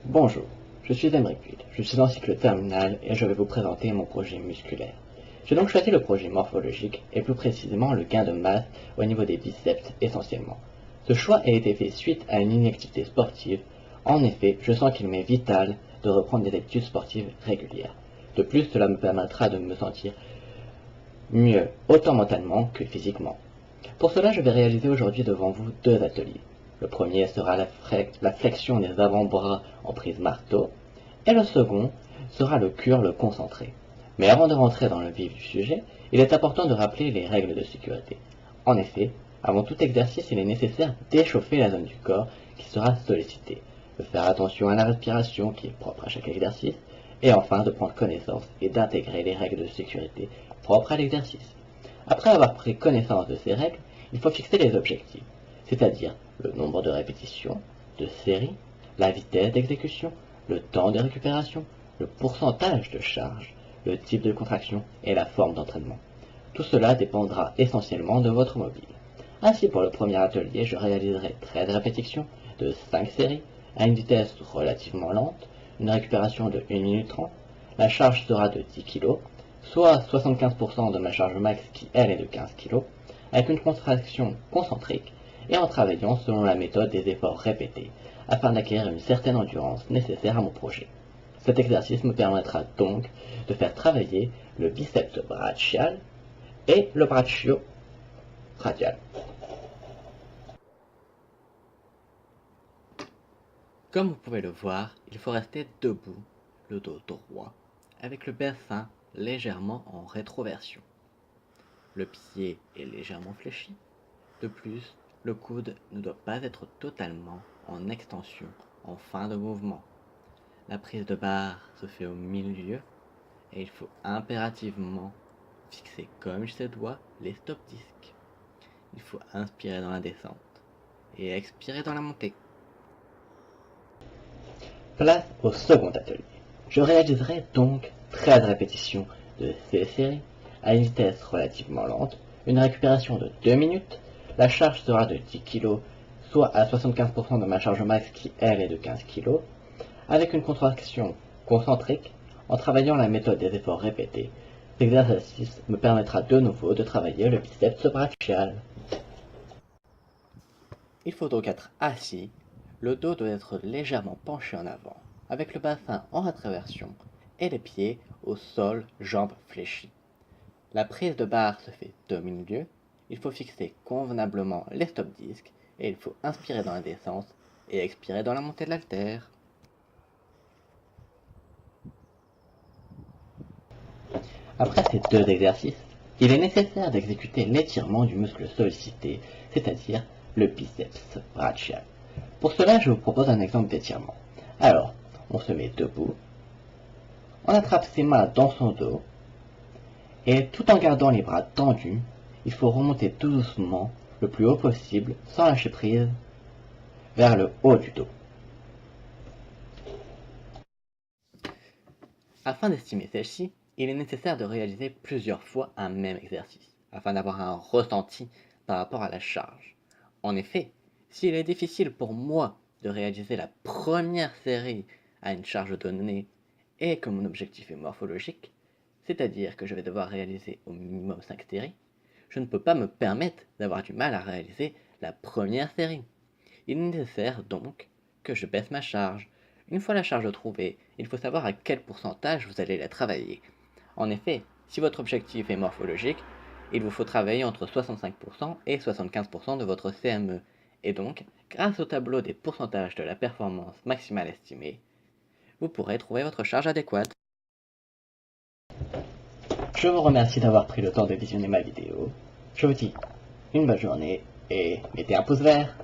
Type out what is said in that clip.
Bonjour, je suis Emeric Puig, je suis en cycle terminal et je vais vous présenter mon projet musculaire. J'ai donc choisi le projet morphologique et plus précisément le gain de masse au niveau des biceps essentiellement. Ce choix a été fait suite à une inactivité sportive. En effet, je sens qu'il m'est vital de reprendre des activités sportives régulières. De plus, cela me permettra de me sentir mieux, autant mentalement que physiquement. Pour cela, je vais réaliser aujourd'hui devant vous deux ateliers. Le premier sera la flexion des avant-bras en prise marteau, et le second sera le curl concentré. Mais avant de rentrer dans le vif du sujet, il est important de rappeler les règles de sécurité. En effet, avant tout exercice, il est nécessaire d'échauffer la zone du corps qui sera sollicitée, de faire attention à la respiration qui est propre à chaque exercice, et enfin de prendre connaissance et d'intégrer les règles de sécurité propres à l'exercice. Après avoir pris connaissance de ces règles, il faut fixer les objectifs, c'est-à-dire le nombre de répétitions, de séries, la vitesse d'exécution, le temps de récupération, le pourcentage de charge, le type de contraction et la forme d'entraînement. Tout cela dépendra essentiellement de votre mobile. Ainsi, pour le premier atelier, je réaliserai 13 répétitions de 5 séries à une vitesse relativement lente, une récupération de 1 minute 30. La charge sera de 10 kg, soit 75% de ma charge max qui elle est de 15 kg, avec une contraction concentrique et en travaillant selon la méthode des efforts répétés, afin d'acquérir une certaine endurance nécessaire à mon projet. Cet exercice me permettra donc de faire travailler le biceps brachial et le brachio radial. Comme vous pouvez le voir, il faut rester debout, le dos droit, avec le bassin légèrement en rétroversion. Le pied est légèrement fléchi. De plus, le coude ne doit pas être totalement en extension en fin de mouvement. La prise de barre se fait au milieu et il faut impérativement fixer comme il se doit les stop disques. Il faut inspirer dans la descente et expirer dans la montée. Place au second atelier. Je réaliserai donc 13 répétitions de ces séries à une vitesse relativement lente, une récupération de 2 minutes. La charge sera de 10 kg, soit à 75% de ma charge max qui elle est de 15 kg, avec une contraction concentrique en travaillant la méthode des efforts répétés. L'exercice me permettra de nouveau de travailler le biceps brachial. Il faut donc être assis, le dos doit être légèrement penché en avant, avec le bassin en rétroversion et les pieds au sol, jambes fléchies. La prise de barre se fait au milieu, il faut fixer convenablement les stop disques et il faut inspirer dans la descente et expirer dans la montée de l'haltère. Après ces deux exercices, il est nécessaire d'exécuter l'étirement du muscle sollicité, c'est-à-dire le biceps brachial. Pour cela, je vous propose un exemple d'étirement. Alors, on se met debout, on attrape ses mains dans son dos, et tout en gardant les bras tendus, il faut remonter tout doucement, le plus haut possible, sans lâcher prise, vers le haut du dos. Afin d'estimer celle-ci, il est nécessaire de réaliser plusieurs fois un même exercice, afin d'avoir un ressenti par rapport à la charge. En effet, s'il est difficile pour moi de réaliser la première série à une charge donnée et que mon objectif est morphologique, c'est-à-dire que je vais devoir réaliser au minimum 5 séries, je ne peux pas me permettre d'avoir du mal à réaliser la première série. Il est nécessaire donc que je baisse ma charge. Une fois la charge trouvée, il faut savoir à quel pourcentage vous allez la travailler. En effet, si votre objectif est morphologique, il vous faut travailler entre 65% et 75% de votre CME. Et donc, grâce au tableau des pourcentages de la performance maximale estimée, vous pourrez trouver votre charge adéquate. Je vous remercie d'avoir pris le temps de visionner ma vidéo. Je vous dis une bonne journée et mettez un pouce vert.